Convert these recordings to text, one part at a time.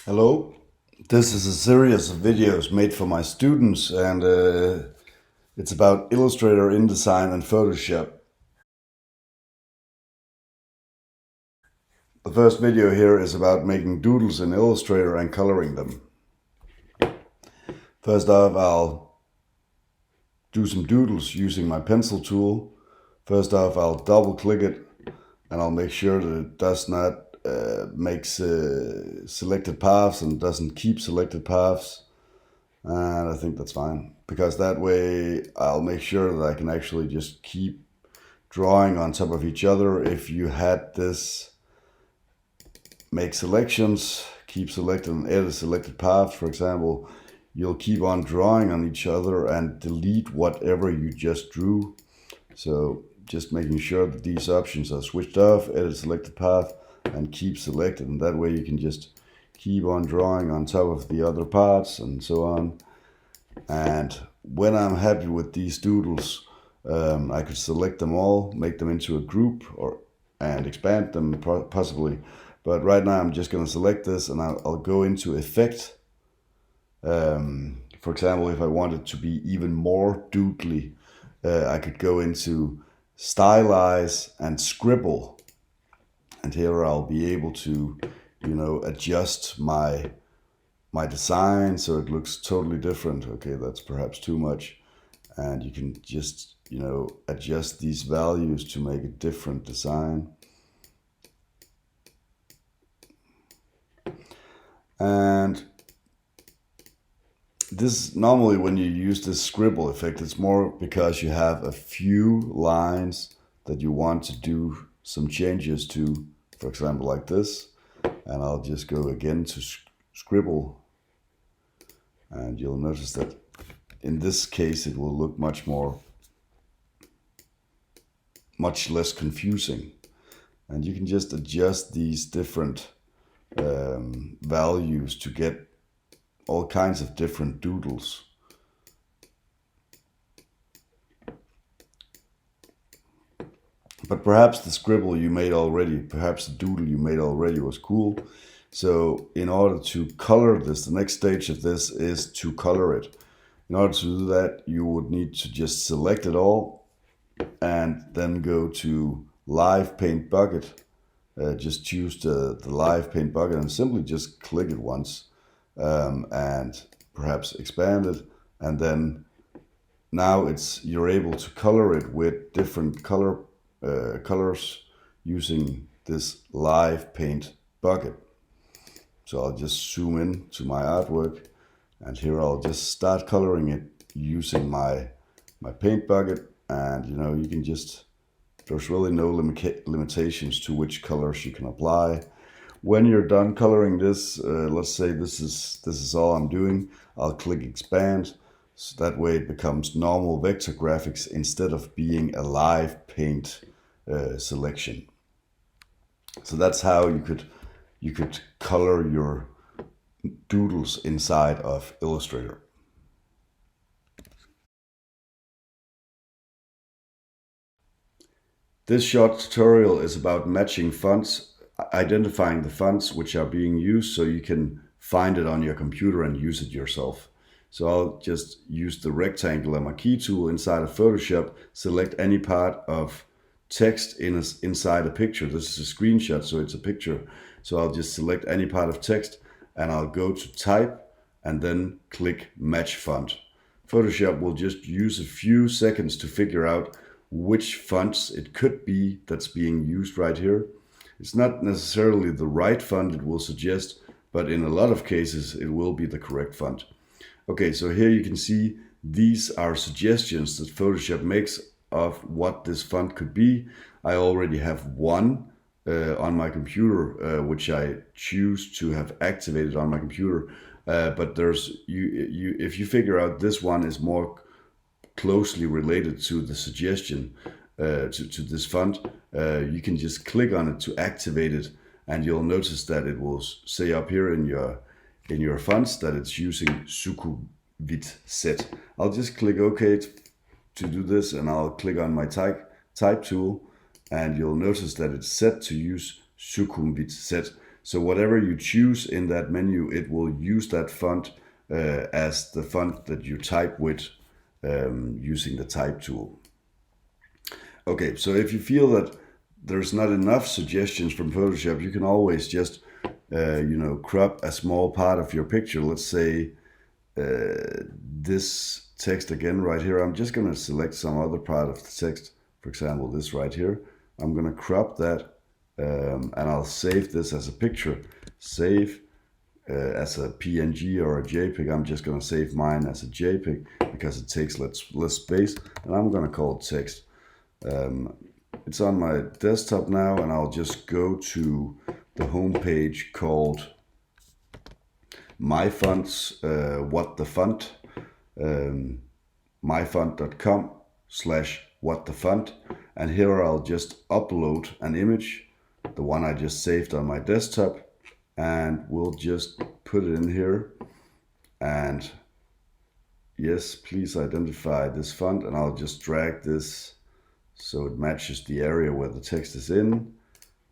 Hello, this is a series of videos made for my students, and it's about Illustrator, InDesign and Photoshop. The first video here is about making doodles in Illustrator and coloring them. First off, I'll do some doodles using my pencil tool. First off, I'll double click it and I'll make sure that it does not make selected paths and doesn't keep selected paths. And I think that's fine, because that way I'll make sure that I can actually just keep drawing on top of each other. If you had this make selections, keep selected and edit selected paths, for example, you'll keep on drawing on each other and delete whatever you just drew. So just making sure that these options are switched off, edit selected path and keep selected, and that way you can just keep on drawing on top of the other parts and so on. And when I'm happy with these doodles, I could select them all, make them into a group, and expand them possibly. But right now I'm just going to select this and I'll go into Effect. For example, if I wanted to be even more doodly, I could go into Stylize and Scribble. And here I'll be able to, adjust my design so it looks totally different. Okay, that's perhaps too much. And you can just, adjust these values to make a different design. And this, normally when you use this scribble effect, it's more because you have a few lines that you want to do some changes to, for example, like this. And I'll just go again to scribble. And you'll notice that in this case, it will look much less confusing. And you can just adjust these different values to get all kinds of different doodles. But perhaps the scribble you made already, perhaps the doodle you made already was cool. So in order to color this, the next stage of this is to color it. In order to do that, you would need to just select it all and then go to Live Paint Bucket. Just choose the Live Paint Bucket and simply just click it once, and perhaps expand it. And then now you're able to color it with different colors using this Live Paint Bucket. So I'll just zoom in to my artwork, and here I'll just start coloring it using my paint bucket. And you can just, there's really no limitations to which colors you can apply. When you're done coloring this, let's say this is all I'm doing, I'll click expand. So that way it becomes normal vector graphics instead of being a live paint selection. So that's how you could color your doodles inside of Illustrator. This short tutorial is about matching fonts, identifying the fonts which are being used so you can find it on your computer and use it yourself. So I'll just use the rectangle and my key tool inside of Photoshop, select any part of text inside a picture. This is a screenshot, so it's a picture. So I'll just select any part of text and I'll go to type and then click match font. Photoshop will just use a few seconds to figure out which fonts it could be that's being used right here. It's not necessarily the right font it will suggest, but in a lot of cases it will be the correct font. Okay, so here you can see these are suggestions that Photoshop makes of what this font could be. I already have one on my computer, which I choose to have activated on my computer. But there's if you figure out this one is more closely related to the suggestion to this font, you can just click on it to activate it, and you'll notice that it will say up here in your fonts that it's using Sukhumvit set. I'll just click OK to do this, and I'll click on my type tool, and you'll notice that it's set to use Sukhumvit set. So whatever you choose in that menu, it will use that font as the font that you type with using the type tool. Okay, so if you feel that there's not enough suggestions from Photoshop, you can always just crop a small part of your picture. Let's say this text again right here. I'm just going to select some other part of the text. For example, this right here. I'm going to crop that and I'll save this as a picture. Save as a PNG or a JPEG. I'm just going to save mine as a JPEG because it takes less space, and I'm going to call it text. It's on my desktop now, and I'll just go to the home page called My Fonts, What the Font, myfont.com/What the Font, and here I'll just upload an image, the one I just saved on my desktop, and we'll just put it in here. And yes, please identify this font, and I'll just drag this so it matches the area where the text is in.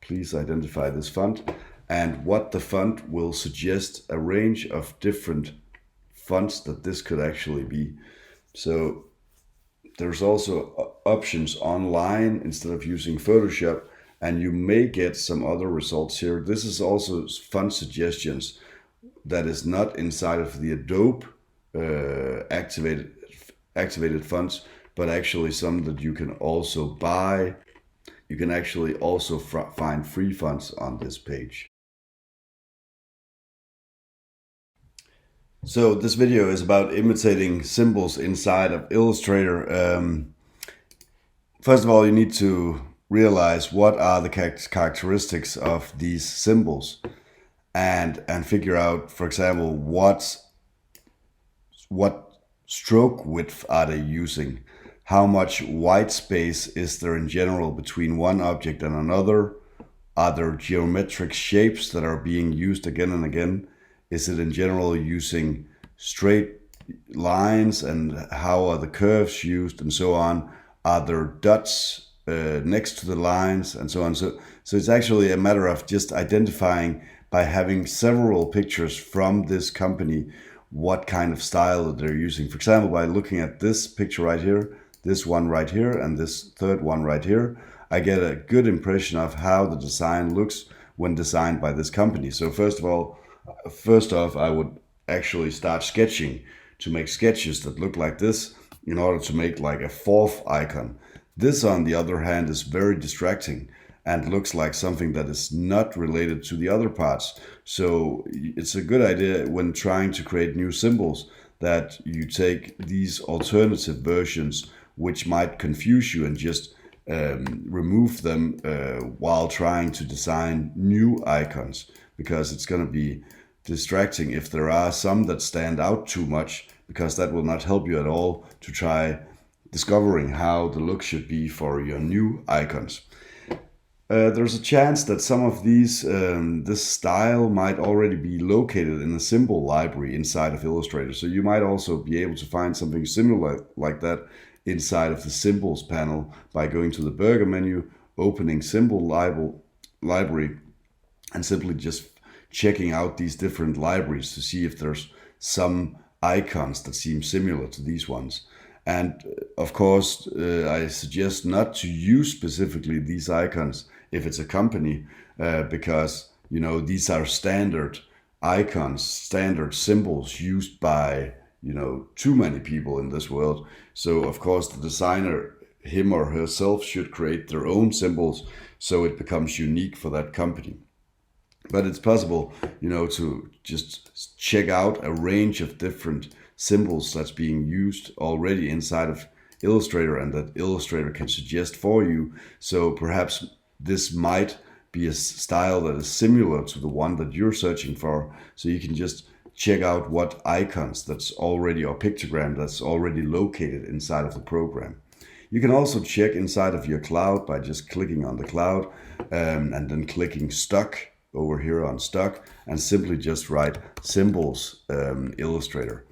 Please identify this font. And What the Font will suggest a range of different fonts that this could actually be. So there's also options online instead of using Photoshop, and you may get some other results here. This is also font suggestions that is not inside of the Adobe activated fonts, but actually some that you can also buy. You can actually also find free fonts on this page. So this video is about imitating symbols inside of Illustrator. First of all, you need to realize what are the characteristics of these symbols, and figure out, for example, what stroke width are they using, how much white space is there in general between one object and another, are there geometric shapes that are being used again and again, is it in general using straight lines, and how are the curves used, and so on, are there dots next to the lines, and so on. So it's actually a matter of just identifying, by having several pictures from this company, what kind of style that they're using. For example, by looking at this picture right here, this one right here, and this third one right here, I get a good impression of how the design looks when designed by this company. So first off, I would actually start sketching to make sketches that look like this in order to make like a fourth icon. This, on the other hand, is very distracting and looks like something that is not related to the other parts. So it's a good idea when trying to create new symbols that you take these alternative versions which might confuse you and just remove them while trying to design new icons, because it's going to be distracting if there are some that stand out too much, because that will not help you at all to try discovering how the look should be for your new icons. There's a chance that some of these, this style might already be located in a symbol library inside of Illustrator. So you might also be able to find something similar like that inside of the Symbols panel by going to the Burger menu, opening Symbol Library, and simply just checking out these different libraries to see if there's some icons that seem similar to these ones. And of course, I suggest not to use specifically these icons if it's a company, because these are standard icons, standard symbols used by too many people in this world. So of course the designer, him or herself, should create their own symbols so it becomes unique for that company. But it's possible, to just check out a range of different symbols that's being used already inside of Illustrator and that Illustrator can suggest for you. So perhaps this might be a style that is similar to the one that you're searching for. So you can just check out what icons that's already, or pictogram that's already located inside of the program. You can also check inside of your cloud by just clicking on the cloud and then clicking stock over here on stock, and simply just write symbols Illustrator.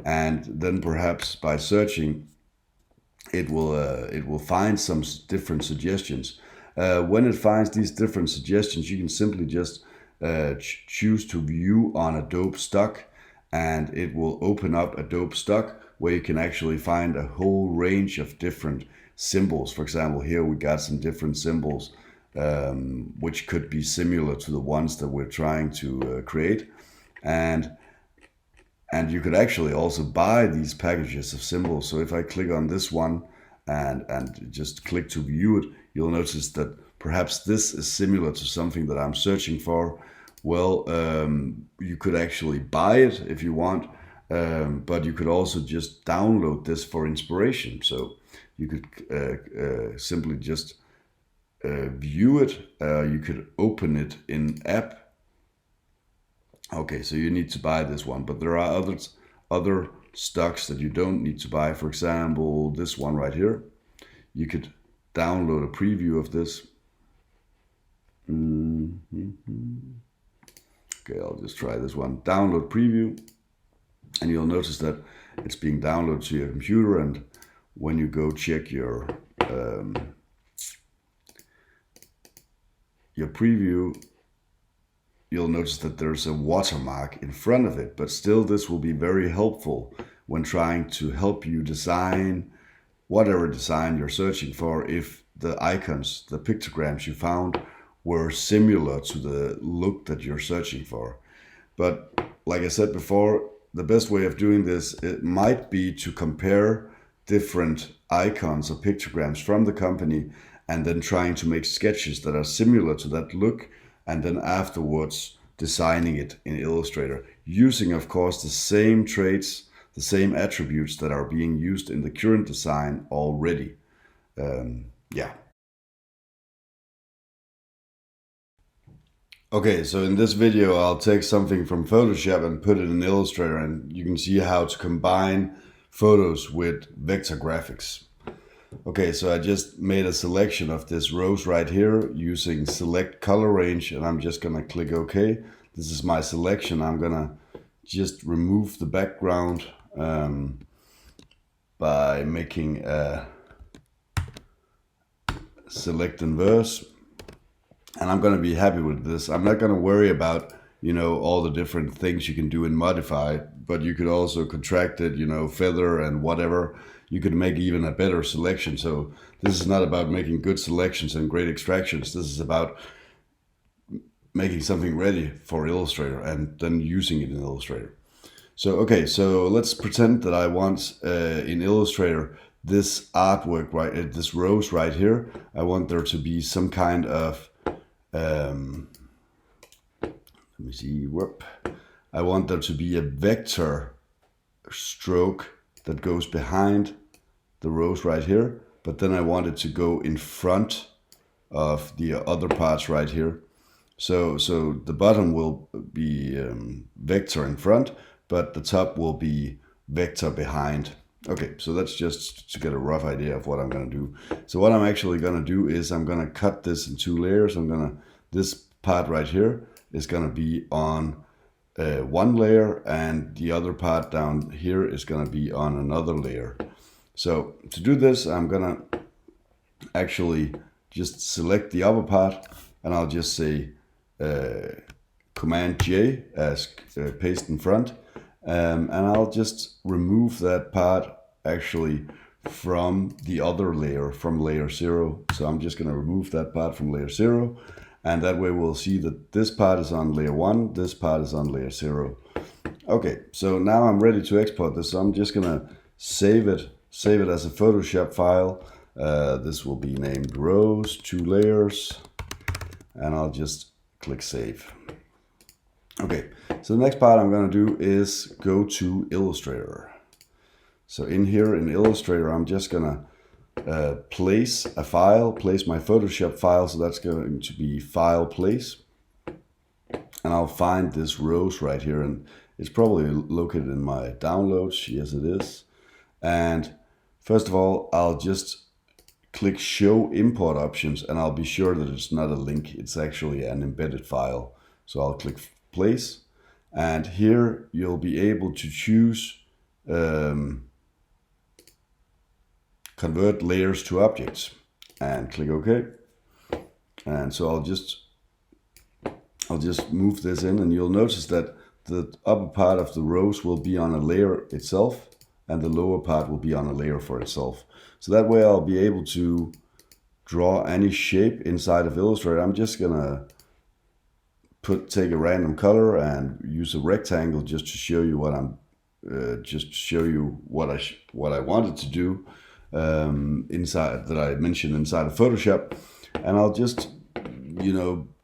And then perhaps by searching, it will find some different suggestions. When it finds these different suggestions, you can simply just choose to view on Adobe Stock, and it will open up Adobe Stock where you can actually find a whole range of different symbols. For example, here we got some different symbols which could be similar to the ones that we're trying to create. And you could actually also buy these packages of symbols. So if I click on this one and just click to view it, you'll notice that perhaps this is similar to something that I'm searching for. Well, you could actually buy it if you want, but you could also just download this for inspiration. So you could simply just view it. You could open it in app. Okay, so you need to buy this one, but there are other stocks that you don't need to buy. For example, this one right here. You could download a preview of this. Okay, I'll just try this one. Download preview, and you'll notice that it's being downloaded to your computer, and when you go check your preview, you'll notice that there's a watermark in front of it, but still this will be very helpful when trying to help you design whatever design you're searching for, if the icons, the pictograms you found were similar to the look that you're searching for. But like I said before, the best way of doing this, it might be to compare different icons or pictograms from the company and then trying to make sketches that are similar to that look, and then afterwards designing it in Illustrator, using of course the same traits, the same attributes that are being used in the current design already. Yeah. Okay, so in this video I'll take something from Photoshop and put it in Illustrator, and you can see how to combine photos with vector graphics. Okay, so I just made a selection of this rose right here using select color range, and I'm just gonna click OK. This is my selection. I'm gonna just remove the background by making a select inverse, and I'm gonna be happy with this. I'm not gonna worry about, you know, all the different things you can do in modify, but you could also contract it, you know, feather and whatever. You could make even a better selection. So this is not about making good selections and great extractions. This is about making something ready for Illustrator and then using it in Illustrator. So, okay, so let's pretend that I want in Illustrator this artwork, right, this rose right here. I want there to be some kind of, let me see, whoop. I want there to be a vector stroke that goes behind the rose right here, but then I want it to go in front of the other parts right here. So the bottom will be vector in front, but the top will be vector behind. Okay, so that's just to get a rough idea of what I'm gonna do. So what I'm actually gonna do is I'm gonna cut this in two layers. This part right here is gonna be on one layer, and the other part down here is gonna be on another layer. So to do this, I'm gonna actually just select the upper part, and I'll just say Command J as paste in front, and I'll just remove that part actually from the other layer, from layer 0. So I'm just gonna remove that part from layer 0, and that way we'll see that this part is on layer 1, this part is on layer 0. Okay, so now I'm ready to export this. So I'm just gonna save it as a Photoshop file. This will be named Rose 2 layers, and I'll just click save. Okay, so the next part I'm gonna do is go to Illustrator. So in here in Illustrator, I'm just gonna place a file, place my Photoshop file. So that's going to be file place, and I'll find this rose right here, and it's probably located in my downloads. Yes, it is. And first of all, I'll just click show import options, and I'll be sure that it's not a link, it's actually an embedded file. So I'll click place, and here you'll be able to choose convert layers to objects, and click OK. And so I'll just I'll just move this in, and you'll notice that the upper part of the rose will be on a layer itself, and the lower part will be on a layer for itself. So that way I'll be able to draw any shape inside of Illustrator. I'm just gonna take a random color and use a rectangle just to show you what I'm what I wanted to do inside, that I mentioned inside of Photoshop. And I'll just,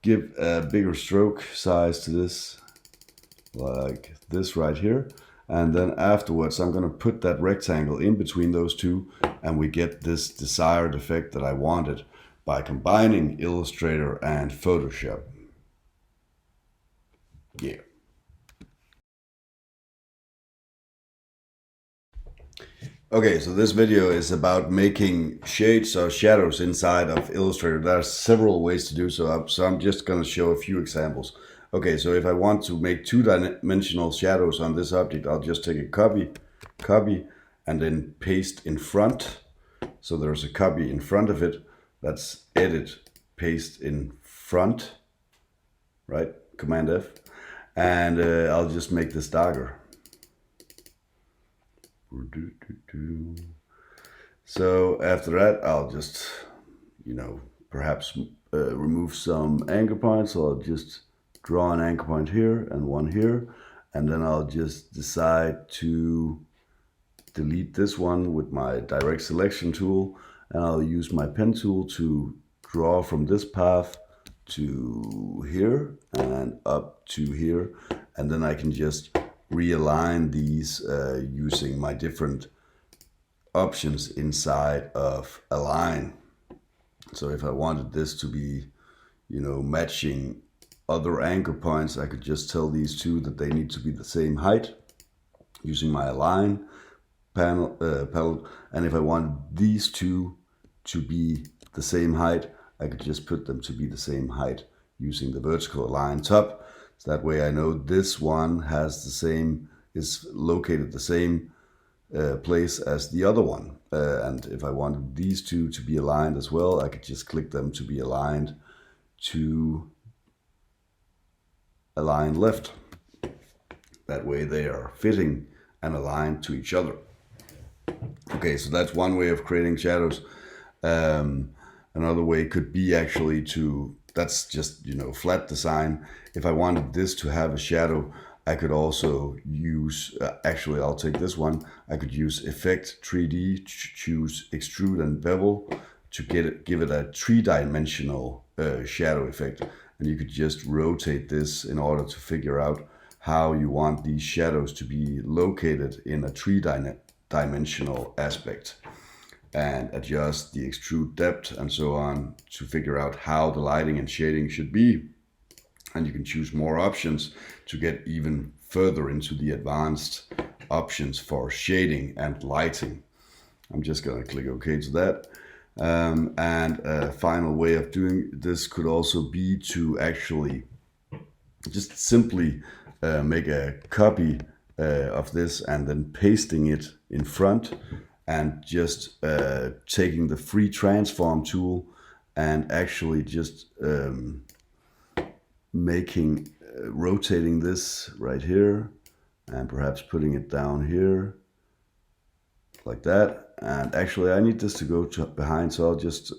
give a bigger stroke size to this, like this right here. And then afterwards, I'm going to put that rectangle in between those two, and we get this desired effect that I wanted by combining Illustrator and Photoshop. Yeah. Okay, so this video is about making shades or shadows inside of Illustrator. There are several ways to do so, I'm just going to show a few examples. Okay, so if I want to make two-dimensional shadows on this object, I'll just take a copy, and then paste in front. So there's a copy in front of it. That's edit, paste in front, right? Command F. And I'll just make this darker. So after that, I'll just, perhaps remove some anchor points. So I'll just draw an anchor point here and one here. And then I'll just decide to delete this one with my direct selection tool. And I'll use my pen tool to draw from this path to here and up to here. And then I can just realign these using my different options inside of Align. So if I wanted this to be, matching other anchor points, I could just tell these two that they need to be the same height using my Align palette. And if I wanted these two to be the same height, I could just put them to be the same height using the vertical Align top. So that way I know this one is located the same place as the other one. And if I wanted these two to be aligned as well, I could just click them to be aligned to align left. That way they are fitting and aligned to each other. Okay, so that's one way of creating shadows. Another way could be actually that's just, flat design. If I wanted this to have a shadow, I could also use, actually I'll take this one, I could use Effect 3D, choose Extrude and Bevel to give it a three-dimensional shadow effect. And you could just rotate this in order to figure out how you want these shadows to be located in a three-dimensional aspect, and adjust the extrude depth and so on to figure out how the lighting and shading should be. And you can choose more options to get even further into the advanced options for shading and lighting. I'm just going to click OK to that. And a final way of doing this could also be to actually just simply make a copy of this and then pasting it in front, and just taking the free transform tool and actually just rotating this right here and perhaps putting it down here like that. And actually I need this to go behind, so I'll just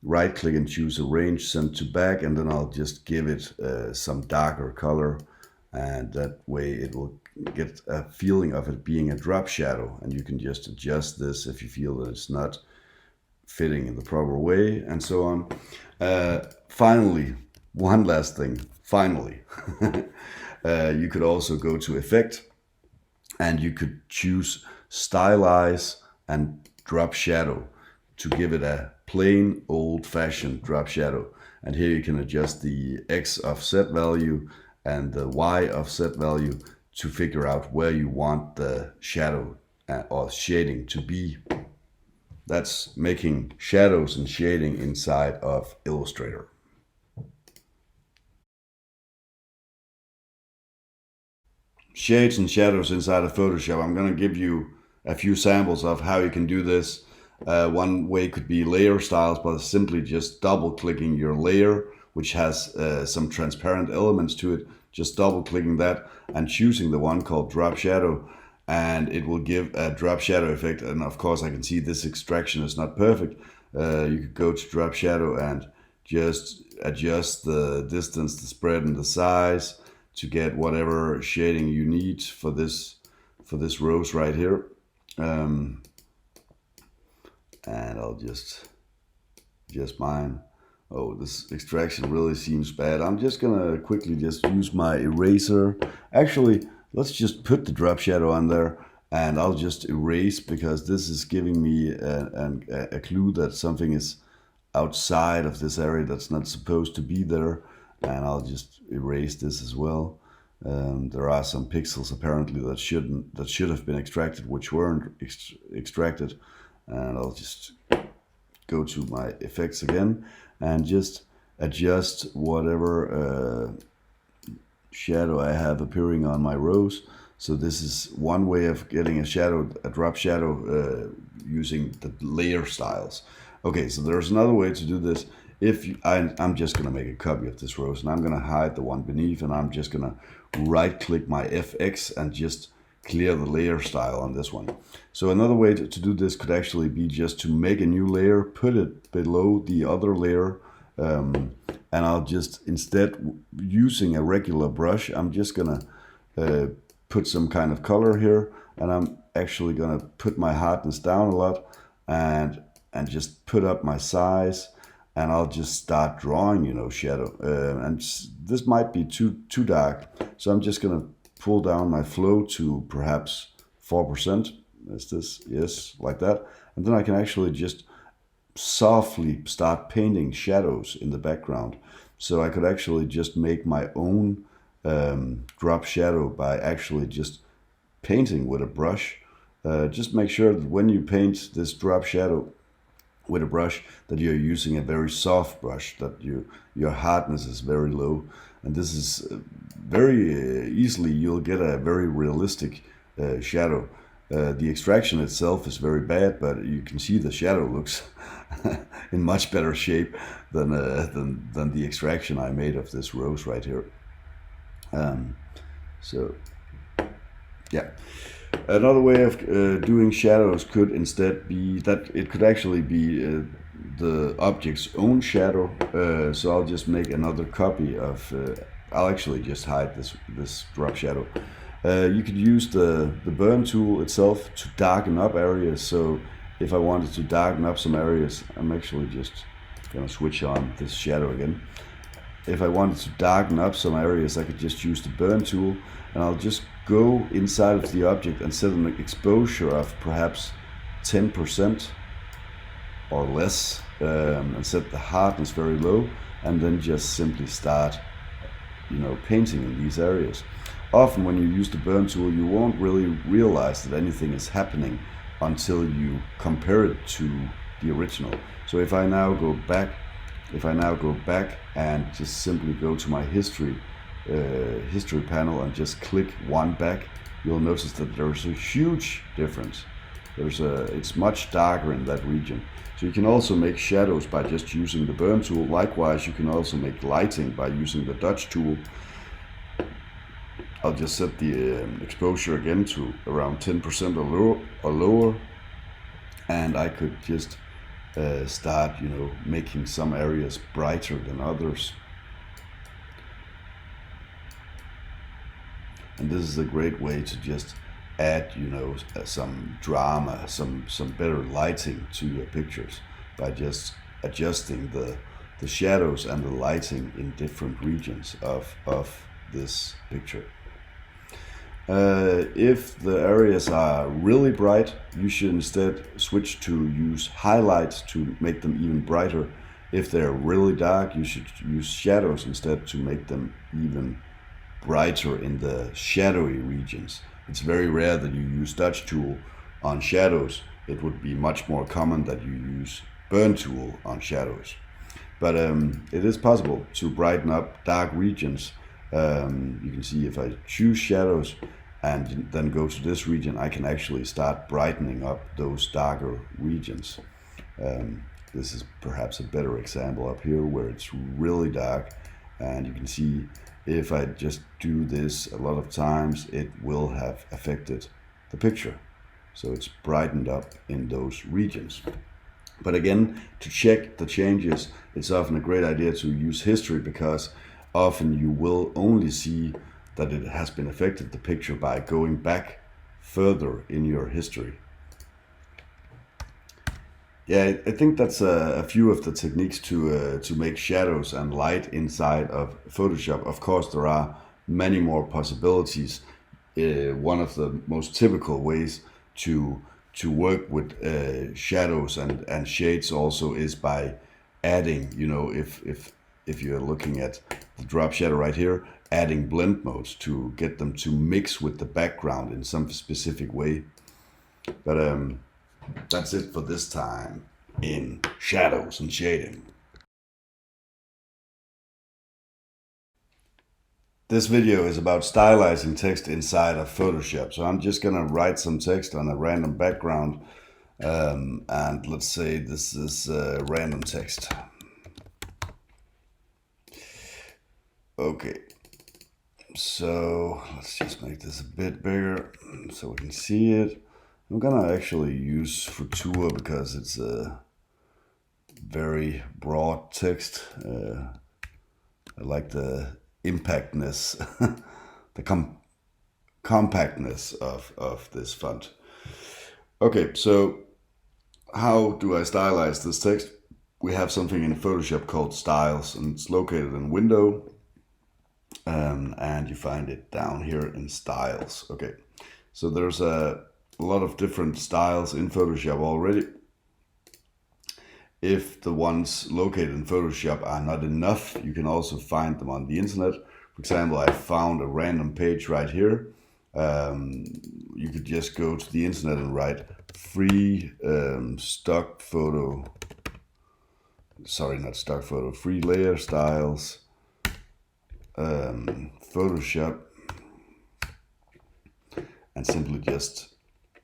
right click and choose arrange send to back, and then I'll just give it some darker color, and that way it will get a feeling of it being a drop shadow. And you can just adjust this if you feel that it's not fitting in the proper way, and so on. Finally, one last thing, you could also go to Effect, and you could choose Stylize and Drop Shadow to give it a plain old-fashioned drop shadow. And here you can adjust the X offset value and the Y offset value to figure out where you want the shadow or shading to be. That's making shadows and shading inside of Illustrator. Shades and shadows inside of Photoshop. I'm going to give you a few samples of how you can do this. One way could be layer styles, by simply just double clicking your layer which has some transparent elements to it. Just double clicking that and choosing the one called drop shadow, and it will give a drop shadow effect. And of course I can see this extraction is not perfect. You could go to drop shadow and just adjust the distance, the spread, and the size to get whatever shading you need for this rose right here. And I'll just mine. Oh, this extraction really seems bad. I'm just gonna quickly just use my eraser. Actually, let's just put the drop shadow on there, and I'll just erase, because this is giving me a clue that something is outside of this area that's not supposed to be there. And I'll just erase this as well. There are some pixels apparently that should have been extracted, which weren't extracted. And I'll just go to my effects again and just adjust whatever shadow I have appearing on my rose. So this is one way of getting a drop shadow using the layer styles. Okay, so there's another way to do this. I'm just gonna make a copy of this rose, and I'm gonna hide the one beneath, and I'm just gonna right click my FX and just clear the layer style on this one. So another way to do this could actually be just to make a new layer, put it below the other layer, and I'll just, instead using a regular brush, I'm just gonna put some kind of color here, and I'm actually gonna put my hardness down a lot and just put up my size, and I'll just start drawing, shadow. And this might be too dark, so I'm just gonna pull down my flow to perhaps 4%. Is this? Yes, like that. And then I can actually just softly start painting shadows in the background. So I could actually just make my own drop shadow by actually just painting with a brush. Just make sure that when you paint this drop shadow with a brush, that you're using a very soft brush, that your hardness is very low. And this is very easily, you'll get a very realistic shadow. The extraction itself is very bad, but you can see the shadow looks in much better shape than the extraction I made of this rose right here. So yeah. Another way of doing shadows could instead be that it could actually be the object's own shadow. So I'll just make another copy of, I'll actually just hide this drop shadow. You could use the burn tool itself to darken up areas. So if I wanted to darken up some areas, I'm actually just gonna switch on this shadow again. If I wanted to darken up some areas, I could just use the burn tool, and I'll just go inside of the object and set an exposure of perhaps 10% or less, and set the hardness very low, and then just simply start painting in these areas. Often when you use the burn tool, you won't really realize that anything is happening until you compare it to the original. So if I now go back and just simply go to my history panel and just click one back, you'll notice that there's a huge difference. It's much darker in that region. So you can also make shadows by just using the burn tool. Likewise, you can also make lighting by using the dodge tool. I'll just set the exposure again to around 10% or lower, and I could just start making some areas brighter than others. And this is a great way to just add some drama, some better lighting to your pictures by just adjusting the shadows and the lighting in different regions of this picture. If the areas are really bright, you should instead switch to use highlights to make them even brighter. If they're really dark, you should use shadows instead to make them even brighter in the shadowy regions. It's very rare that you use dodge tool on shadows. It would be much more common that you use burn tool on shadows. But it is possible to brighten up dark regions. You can see if I choose shadows and then go to this region, I can actually start brightening up those darker regions. This is perhaps a better example up here where it's really dark, and you can see if I just do this a lot of times, it will have affected the picture. So it's brightened up in those regions. But again, to check the changes, it's often a great idea to use history, because often you will only see that it has been affected the picture by going back further in your history. Yeah, I think that's a few of the techniques to make shadows and light inside of Photoshop. Of course, there are many more possibilities. One of the most typical ways to work with shadows and shades also is by adding, you know, if you're looking at the drop shadow right here, adding blend modes to get them to mix with the background in some specific way. But that's it for this time in shadows and shading. This video is about stylizing text inside of Photoshop. So I'm just gonna write some text on a random background, and let's say this is random text. Okay, so let's just make this a bit bigger so we can see it. I'm gonna actually use Futura because it's a very broad text. I like the impactness, the compactness of this font. Okay, so how do I stylize this text? We have something in Photoshop called Styles, and it's located in Window, and you find it down here in Styles. Okay, so there's a lot of different styles in Photoshop already. If the ones located in Photoshop are not enough, you can also find them on the internet. For example, I found a random page right here. You could just go to the internet and write free stock photo, sorry, not stock photo, free layer styles, Photoshop, and simply just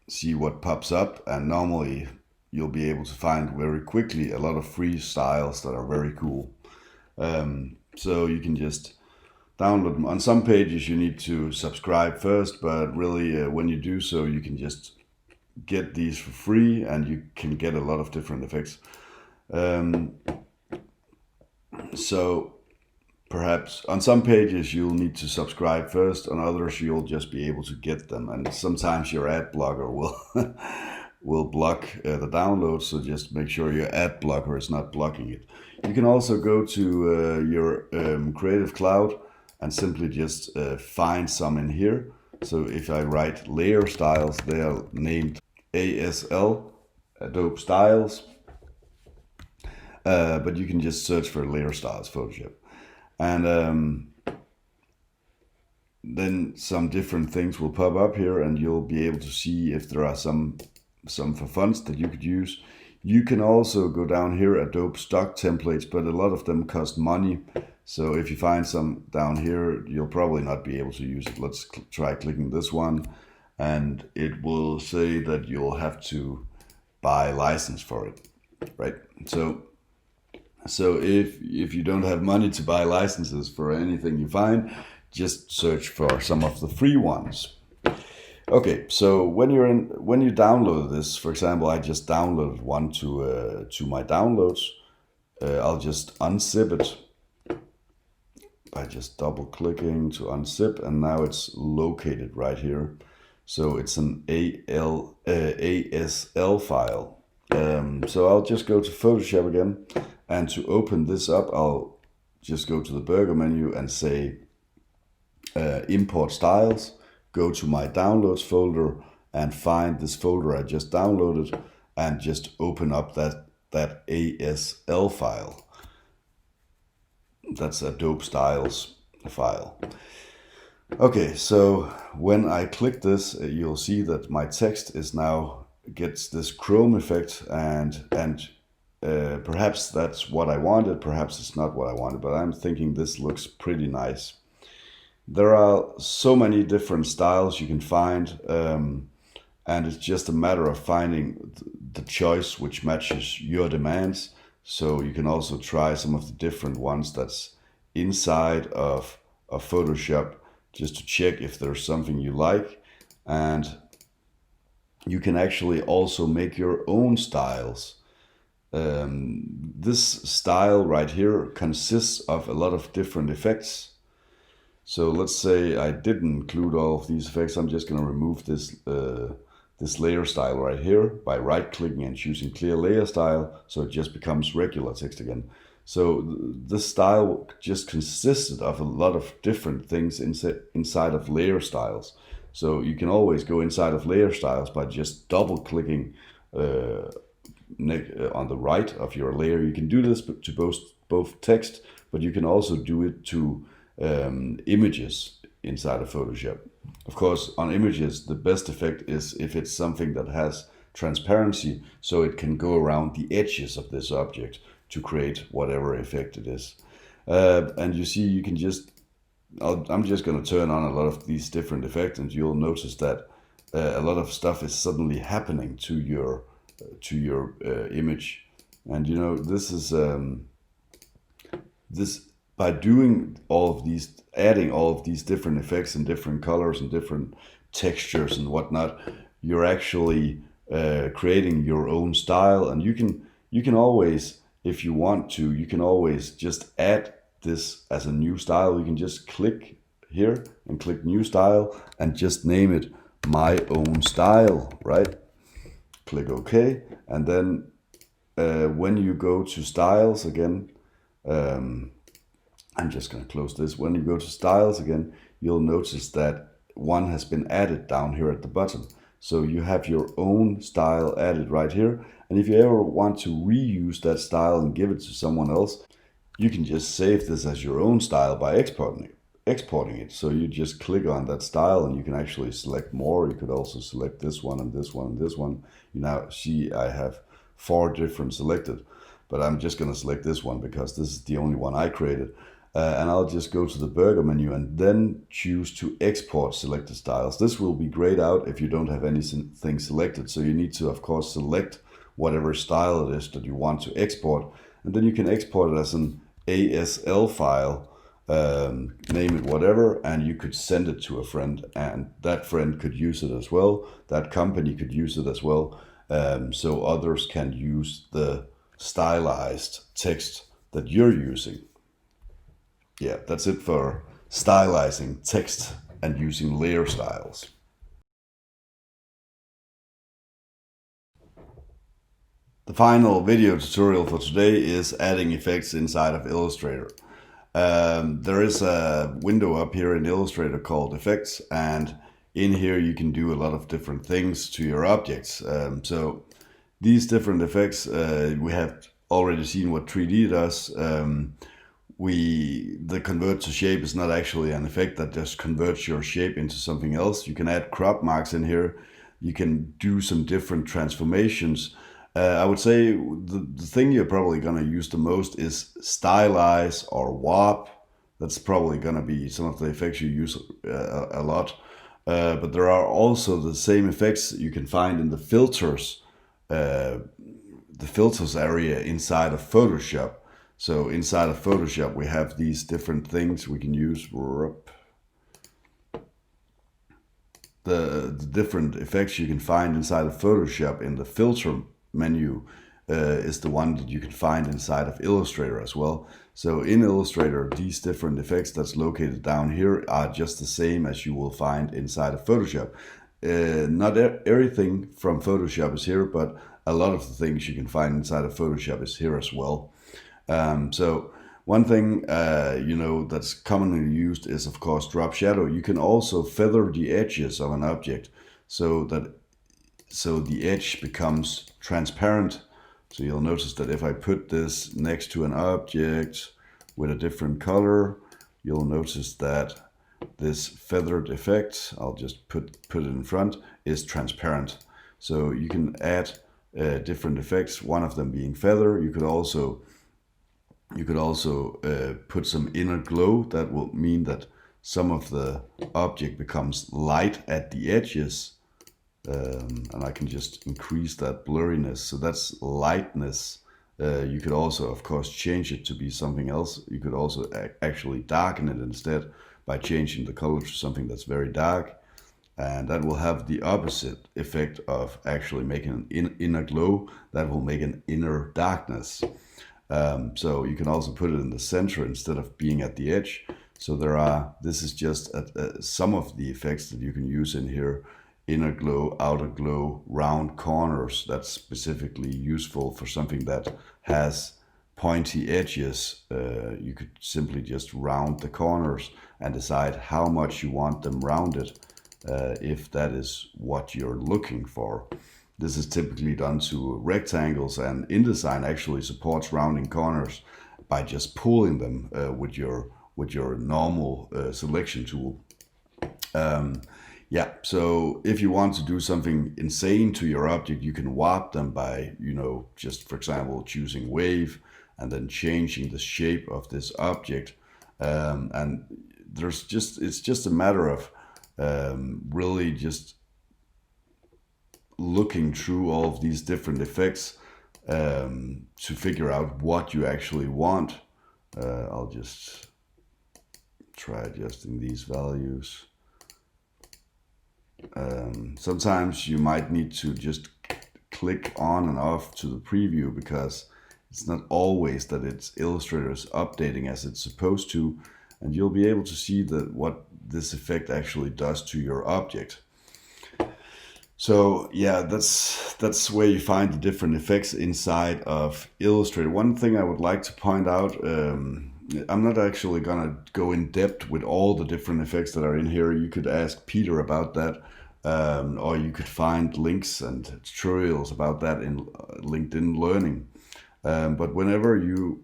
see what pops up. And normally you'll be able to find very quickly a lot of free styles that are very cool. So you can just download them. On some pages you need to subscribe first, but really when you do so, you can just get these for free, and you can get a lot of different effects. So perhaps on some pages you'll need to subscribe first, on others you'll just be able to get them, and sometimes your ad blocker will will block the download, so just make sure your ad blocker is not blocking it. You can also go to your Creative Cloud and simply just find some in here. So if I write layer styles, they are named ASL, Adobe Styles, but you can just search for layer styles Photoshop. And then some different things will pop up here, and you'll be able to see if there are some for fonts that you could use. You can also go down here, Adobe stock templates, but a lot of them cost money. So if you find some down here, you'll probably not be able to use it. Let's try clicking this one, and it will say that you'll have to buy a license for it, right? So if you don't have money to buy licenses for anything you find, just search for some of the free ones. Okay, so when you download this, for example, I just downloaded one to my downloads. I'll just unzip it by just double clicking to unzip, and now it's located right here. So it's an ASL file. So I'll just go to Photoshop again, and to open this up, I'll just go to the burger menu and say import styles. Go to my downloads folder and find this folder I just downloaded, and just open up that ASL file. That's Adobe Styles file. Okay, so when I click this, you'll see that my text is now gets this chrome effect, and perhaps that's what I wanted, perhaps it's not what I wanted, but I'm thinking this looks pretty nice. There are so many different styles you can find. and it's just a matter of finding the choice which matches your demands. So you can also try some of the different ones that's inside of Photoshop, just to check if there's something you like. And you can actually also make your own styles. This style right here consists of a lot of different effects. So let's say I didn't include all of these effects. I'm just going to remove this layer style right here by right-clicking and choosing clear layer style, so it just becomes regular text again. So this style just consisted of a lot of different things inside of layer styles. So you can always go inside of layer styles by just double-clicking on the right of your layer. You can do this to both text, but you can also do it to images inside of Photoshop. Of course, on images, the best effect is if it's something that has transparency, so it can go around the edges of this object to create whatever effect it is. And you see, you can just, I'm just going to turn on a lot of these different effects, and you'll notice that a lot of stuff is suddenly happening to your image. And you know, this is by doing all of these, adding all of these different effects and different colors and different textures and whatnot, you're actually creating your own style. And you can always, if you want to, you can always just add this as a new style. You can just click here and click new style and just name it my own style, right? Click OK, and then when you go to styles again, I'm just going to close this. When you go to styles again, you'll notice that one has been added down here at the bottom. So you have your own style added right here. And if you ever want to reuse that style and give it to someone else, you can just save this as your own style by exporting it. So you just click on that style and you can actually select more. You could also select this one and this one and this one. You now see I have 4 different selected, but I'm just going to select this one because this is the only one I created. And I'll just go to the burger menu and then choose to export selected styles. This will be grayed out if you don't have anything selected. So you need to, of course, select whatever style it is that you want to export. And then you can export it as an ASL file, name it whatever, and you could send it to a friend, and that friend could use it as well. That company could use it as well. So others can use the stylized text that you're using. Yeah, that's it for stylizing text and using layer styles. The final video tutorial for today is adding effects inside of Illustrator. There is a window up here in Illustrator called Effects, and in here you can do a lot of different things to your objects. So these different effects, we have already seen what 3D does. The convert to shape is not actually an effect that just converts your shape into something else. You can add crop marks in here. You can do some different transformations. I would say the thing you're probably going to use the most is stylize or warp. That's probably going to be some of the effects you use a lot. But there are also the same effects you can find in the filters area inside of Photoshop. So inside of Photoshop, we have these different things we can use. The different effects you can find inside of Photoshop in the filter menu is the one that you can find inside of Illustrator as well. So in Illustrator, these different effects that's located down here are just the same as you will find inside of Photoshop. Not everything from Photoshop is here, but a lot of the things you can find inside of Photoshop is here as well. So one thing that's commonly used is, of course, drop shadow. You can also feather the edges of an object so the edge becomes transparent. So you'll notice that if I put this next to an object with a different color, you'll notice that this feathered effect, I'll just put it in front, is transparent. So you can add different effects, one of them being feather. You could also put some inner glow. That will mean that some of the object becomes light at the edges. and I can just increase that blurriness. So that's lightness. You could also, of course, change it to be something else. You could also actually darken it instead by changing the color to something that's very dark. And that will have the opposite effect of actually making an inner glow. That will make an inner darkness. So you can also put it in the center instead of being at the edge. So this is just some of the effects that you can use in here. Inner glow, outer glow, round corners. That's specifically useful for something that has pointy edges. You could simply just round the corners and decide how much you want them rounded, if that is what you're looking for. This is typically done to rectangles, and InDesign actually supports rounding corners by just pulling them with your normal selection tool. Yeah, so if you want to do something insane to your object, you can warp them by, just for example, choosing wave and then changing the shape of this object. And it's just a matter of really just looking through all of these different effects to figure out what you actually want. I'll just try adjusting these values. Sometimes you might need to just click on and off to the preview, because it's not always that Illustrator is updating as it's supposed to, and you'll be able to see what this effect actually does to your object. So yeah, that's where you find the different effects inside of Illustrator. One thing I would like to point out, I'm not actually gonna go in depth with all the different effects that are in here. You could ask Peter about that, or you could find links and tutorials about that in LinkedIn Learning. But whenever you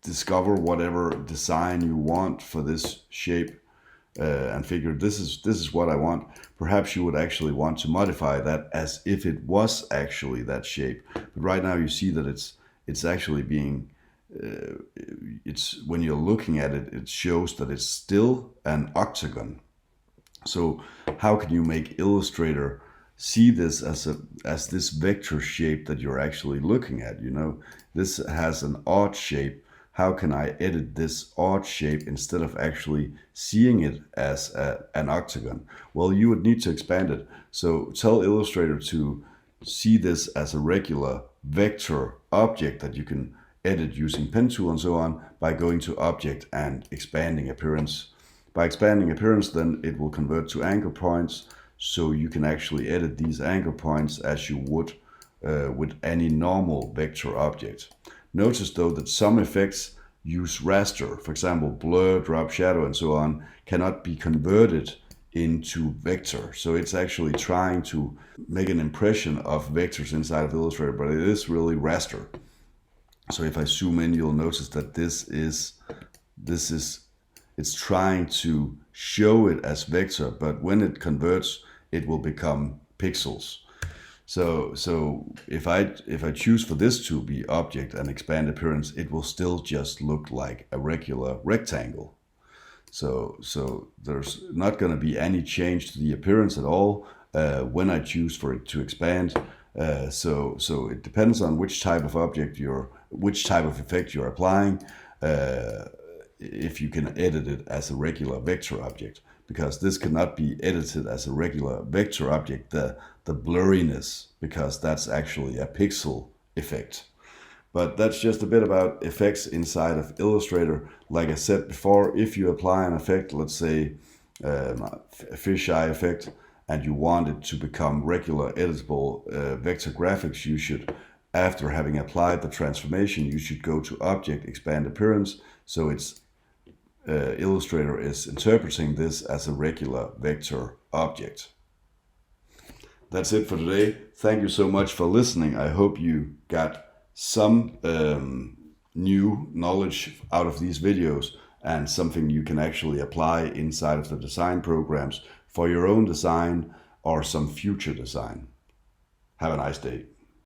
discover whatever design you want for this shape, and figure this is what I want, perhaps you would actually want to modify that as if it was actually that shape. But right now you see that it's actually being when you're looking at it, it shows that it's still an octagon. So how can you make Illustrator see this as this vector shape that you're actually looking at? This has an odd shape. How can I edit this odd shape instead of actually seeing it as an octagon? Well, you would need to expand it. So tell Illustrator to see this as a regular vector object that you can edit using pen tool and so on by going to object and expanding appearance. By expanding appearance, then it will convert to anchor points, so you can actually edit these anchor points as you would with any normal vector object. Notice though that some effects use raster. For example, blur, drop shadow and so on cannot be converted into vector. So it's actually trying to make an impression of vectors inside of Illustrator, but it is really raster. So if I zoom in, you'll notice that it's trying to show it as vector, but when it converts, it will become pixels. So if I choose for this to be object and expand appearance, it will still just look like a regular rectangle. So there's not going to be any change to the appearance at all when I choose for it to expand. So it depends on which type of which type of effect you're applying, if you can edit it as a regular vector object, because this cannot be edited as a regular vector object, the blurriness, because that's actually a pixel effect. But that's just a bit about effects inside of Illustrator. Like I said before, if you apply an effect, let's say a fisheye effect, and you want it to become regular editable vector graphics, you should, after having applied the transformation, you should go to Object, Expand Appearance. So it's Illustrator is interpreting this as a regular vector object. That's it for today. Thank you so much for listening. I hope you got some new knowledge out of these videos and something you can actually apply inside of the design programs for your own design or some future design. Have a nice day.